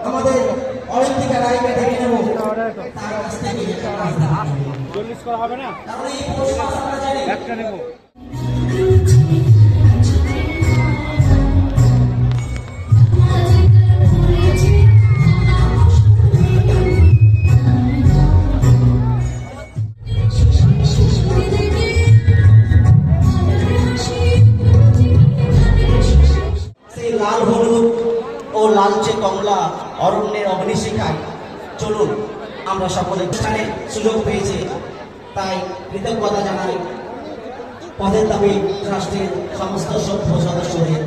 আমাদের অলিম্পিকা রায়কে ডেকে নেব, তার কাছ থেকে একটা কাজ দেখাবো। 40 করা হবে না, তাহলে এই পুরস্কার আমরা জানি একটা নেব। সেই লাল হলুদ ও লালচে কমলা অরণ্যের অগ্নিশিখায় চলুন আমরা সকলে এখানে সুযোগ পেয়েছি, তাই কৃতজ্ঞতা জানাই পদের দাবি রাষ্ট্রের সমস্ত সভ্য সদস্যদের।